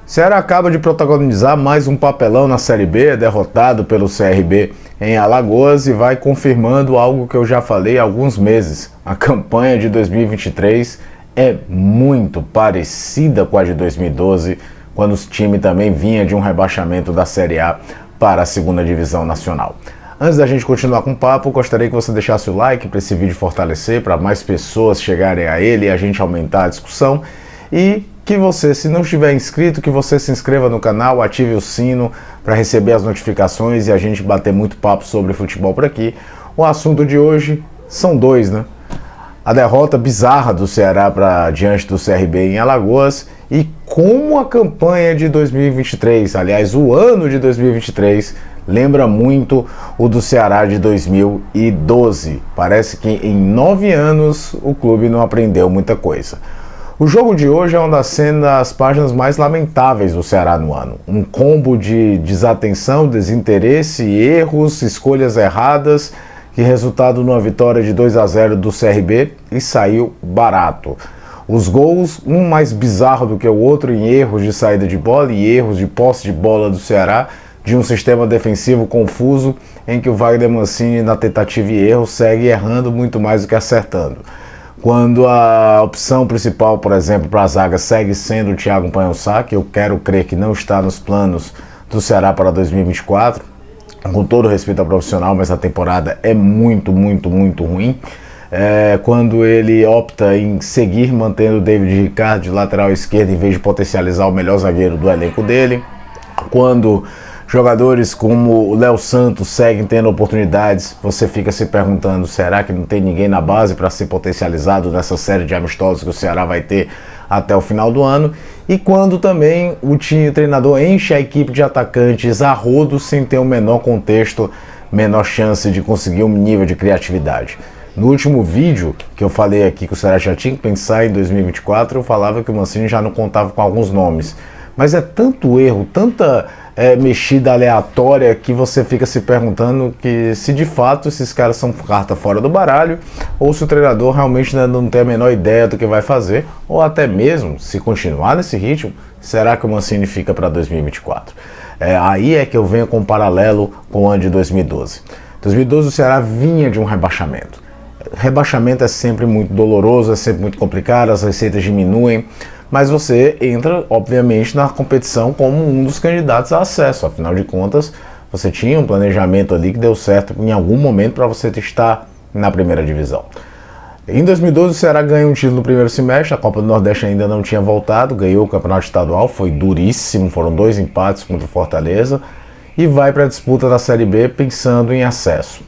Ceará acaba de protagonizar mais um papelão na Série B, é derrotado pelo CRB em Alagoas e vai confirmando algo que eu já falei há alguns meses. A campanha de 2023 é muito parecida com a de 2012, quando o time também vinha de um rebaixamento da Série A para a segunda divisão nacional. Antes da gente continuar com o papo, gostaria que você deixasse o like para esse vídeo fortalecer, para mais pessoas chegarem a ele e a gente aumentar a discussão. E que você, se não estiver inscrito, que você se inscreva no canal, ative o sino para receber as notificações e a gente bater muito papo sobre futebol por aqui. O assunto de hoje são dois, né? A derrota bizarra do Ceará diante do CRB em Alagoas e como a campanha de 2023, aliás, o ano de 2023, lembra muito o do Ceará de 2012. Parece que em 9 anos o clube não aprendeu muita coisa. O jogo de hoje é uma das páginas mais lamentáveis do Ceará no ano. Um combo de desatenção, desinteresse, erros, escolhas erradas, que resultado numa vitória de 2-0 do CRB e saiu barato. Os gols, um mais bizarro do que o outro em erros de saída de bola e erros de posse de bola do Ceará, de um sistema defensivo confuso em que o Wagner Mancini, na tentativa e erro, segue errando muito mais do que acertando. Quando a opção principal, por exemplo, para a zaga segue sendo o Thiago Panhossá, que eu quero crer que não está nos planos do Ceará para 2024, com todo respeito ao profissional, mas a temporada é muito ruim. Quando ele opta em seguir mantendo o David Ricardo de lateral esquerdo em vez de potencializar o melhor zagueiro do elenco dele, quando jogadores como o Léo Santos seguem tendo oportunidades, você fica se perguntando, será que não tem ninguém na base para ser potencializado nessa série de amistosos que o Ceará vai ter até o final do ano? E quando também o treinador enche a equipe de atacantes a rodo sem ter o menor contexto, menor chance de conseguir um nível de criatividade. No último vídeo que eu falei aqui que o Ceará já tinha que pensar em 2024, eu falava que o Mancini já não contava com alguns nomes. Mas é tanto erro, tanta mexida aleatória que você fica se perguntando que se de fato esses caras são carta fora do baralho ou se o treinador realmente não tem a menor ideia do que vai fazer, ou até mesmo, se continuar nesse ritmo, será que o Mancini fica para 2024? Aí é que eu venho com um paralelo com o ano de 2012. 2012 o Ceará vinha de um rebaixamento. Rebaixamento é sempre muito doloroso, é sempre muito complicado, as receitas diminuem, mas você entra, obviamente, na competição como um dos candidatos a acesso. Afinal de contas, você tinha um planejamento ali que deu certo em algum momento para você estar na primeira divisão. Em 2012, o Ceará ganhou um título no primeiro semestre, a Copa do Nordeste ainda não tinha voltado, ganhou o Campeonato Estadual, foi duríssimo, foram 2 empates contra o Fortaleza, e vai para a disputa da Série B pensando em acesso.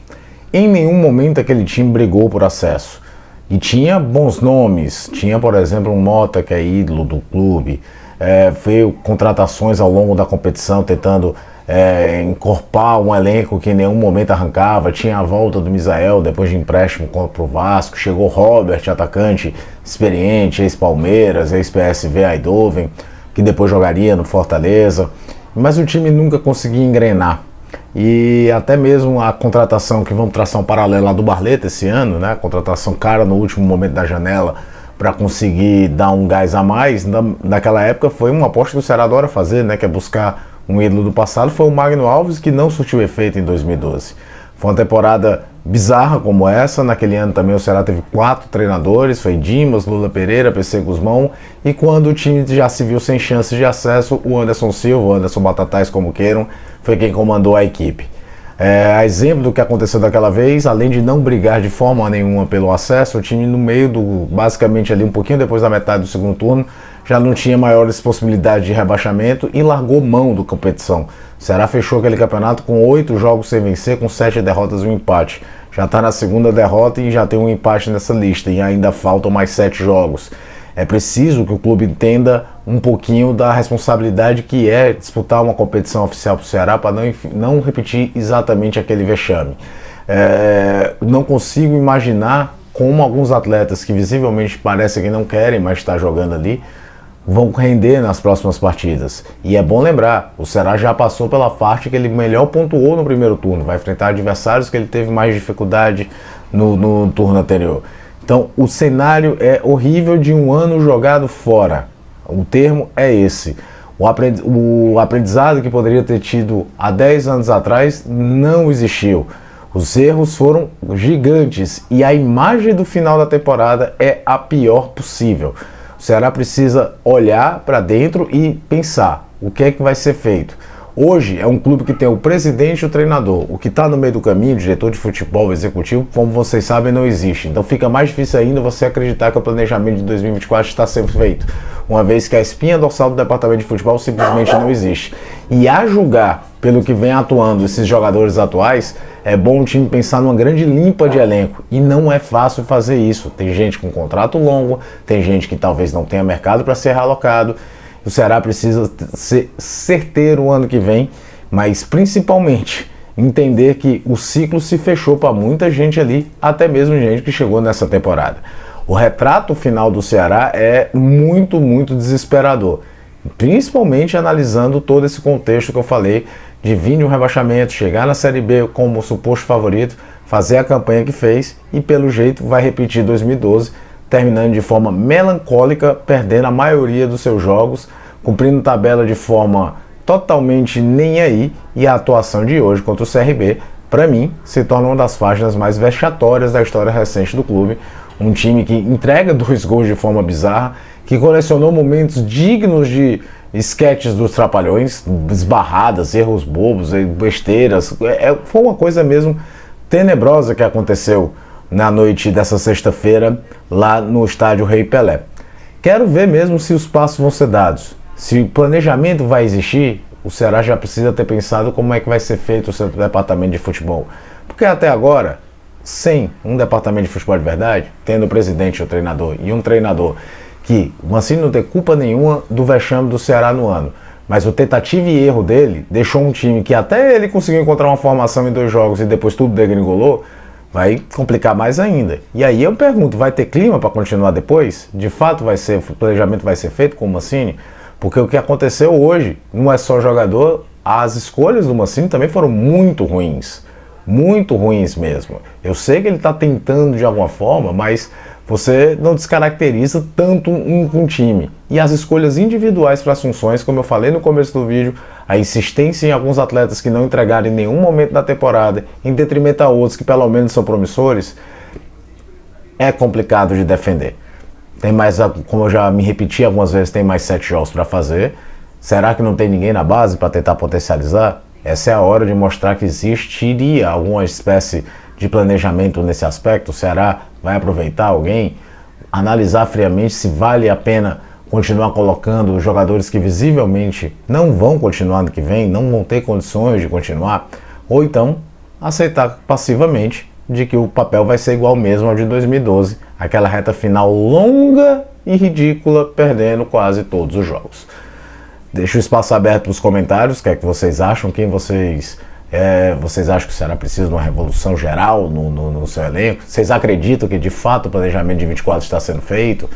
Em nenhum momento aquele time brigou por acesso. E tinha bons nomes, tinha, por exemplo, um Mota, que é ídolo do clube, veio contratações ao longo da competição, tentando encorpar um elenco que em nenhum momento arrancava, tinha a volta do Misael, depois de empréstimo para o Vasco, chegou Robert, atacante experiente, ex-Palmeiras, ex-PSV Eindhoven, que depois jogaria no Fortaleza, mas o time nunca conseguia engrenar. E até mesmo a contratação, que vamos traçar um paralelo lá do Barleta esse ano, né? A contratação cara no último momento da janela para conseguir dar um gás a mais, naquela época foi uma aposta que o Ceará adora fazer, né? Que é buscar um ídolo do passado, foi o Magno Alves, que não surtiu efeito em 2012. Foi uma temporada bizarra como essa. Naquele ano também o Ceará teve 4 treinadores, foi Dimas, Lula Pereira, PC Guzmão, e quando o time já se viu sem chances de acesso, o Anderson Silva, o Anderson Batatais, como queiram, foi quem comandou a equipe. A exemplo do que aconteceu daquela vez, além de não brigar de forma nenhuma pelo acesso, o time no meio basicamente ali um pouquinho depois da metade do segundo turno, já não tinha maiores possibilidades de rebaixamento e largou mão da competição. O Ceará fechou aquele campeonato com 8 jogos sem vencer, com 7 derrotas e um empate. Já está na segunda derrota e já tem um empate nessa lista, e ainda faltam mais 7 jogos. É preciso que o clube entenda um pouquinho da responsabilidade que é disputar uma competição oficial para o Ceará, para não repetir exatamente aquele vexame. Não consigo imaginar como alguns atletas que visivelmente parecem que não querem mais estar jogando ali, vão render nas próximas partidas. E é bom lembrar, o Ceará já passou pela parte que ele melhor pontuou no primeiro turno, vai enfrentar adversários que ele teve mais dificuldade no turno anterior. Então o cenário é horrível de um ano jogado fora, o termo é esse. O aprendizado que poderia ter tido há 10 anos atrás não existiu. Os erros foram gigantes e a imagem do final da temporada é a pior possível. O Ceará precisa olhar para dentro e pensar o que é que vai ser feito. Hoje é um clube que tem o presidente e o treinador. O que está no meio do caminho, o diretor de futebol, o executivo, como vocês sabem, não existe. Então fica mais difícil ainda você acreditar que o planejamento de 2024 está sendo feito, uma vez que a espinha dorsal do departamento de futebol simplesmente não existe. E a julgar pelo que vem atuando esses jogadores atuais, é bom o time pensar numa grande limpa de elenco. E não é fácil fazer isso. Tem gente com contrato longo, tem gente que talvez não tenha mercado para ser realocado. O Ceará precisa ser certeiro o ano que vem, mas principalmente entender que o ciclo se fechou para muita gente ali, até mesmo gente que chegou nessa temporada. O retrato final do Ceará é muito, muito desesperador, principalmente analisando todo esse contexto que eu falei de vir de um rebaixamento, chegar na Série B como suposto favorito, fazer a campanha que fez e pelo jeito vai repetir 2012, terminando de forma melancólica, perdendo a maioria dos seus jogos, cumprindo tabela de forma totalmente nem aí, e a atuação de hoje contra o CRB, para mim, se torna uma das páginas mais vexatórias da história recente do clube. Um time que entrega 2 gols de forma bizarra, que colecionou momentos dignos de esquetes dos Trapalhões, esbarradas, erros bobos, besteiras. Foi uma coisa mesmo tenebrosa que aconteceu na noite dessa sexta-feira, lá no estádio Rei Pelé. Quero ver mesmo se os passos vão ser dados. Se o planejamento vai existir, o Ceará já precisa ter pensado como é que vai ser feito o seu departamento de futebol. Porque até agora, sem um departamento de futebol de verdade, tendo o presidente, o treinador e um treinador que o Mancini não tem culpa nenhuma do vexame do Ceará no ano, mas o tentativa e erro dele deixou um time que até ele conseguiu encontrar uma formação em 2 jogos e depois tudo degringolou, vai complicar mais ainda. E aí eu pergunto, vai ter clima para continuar depois? De fato o planejamento vai ser feito com o Mancini? Porque o que aconteceu hoje não é só jogador, as escolhas do Mancini também foram muito ruins mesmo. Eu sei que ele está tentando de alguma forma, mas você não descaracteriza tanto um time. E as escolhas individuais para as funções, como eu falei no começo do vídeo, a insistência em alguns atletas que não entregaram em nenhum momento da temporada, em detrimento a outros que pelo menos são promissores, é complicado de defender. Tem mais, como eu já me repeti algumas vezes, tem mais 7 jogos para fazer. Será que não tem ninguém na base para tentar potencializar? Essa é a hora de mostrar que existiria alguma espécie de planejamento nesse aspecto. O Ceará vai aproveitar alguém, analisar friamente se vale a pena continuar colocando jogadores que visivelmente não vão continuar ano que vem, não vão ter condições de continuar, ou então aceitar passivamente de que o papel vai ser igual mesmo ao de 2012, aquela reta final longa e ridícula, perdendo quase todos os jogos. Deixo o espaço aberto para os comentários, o que é que vocês acham, quem vocês acham que o Ceará precisa de uma revolução geral no seu elenco? Vocês acreditam que de fato o planejamento de 24 está sendo feito?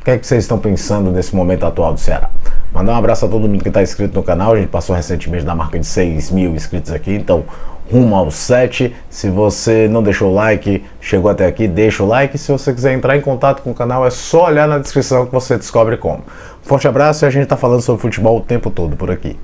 O que é que vocês estão pensando nesse momento atual do Ceará? Mandar um abraço a todo mundo que está inscrito no canal. A gente passou recentemente da marca de 6 mil inscritos aqui, então rumo aos 7. Se você não deixou o like, chegou até aqui, deixa o like. Se você quiser entrar em contato com o canal, é só olhar na descrição que você descobre como. Forte abraço e a gente está falando sobre futebol o tempo todo por aqui.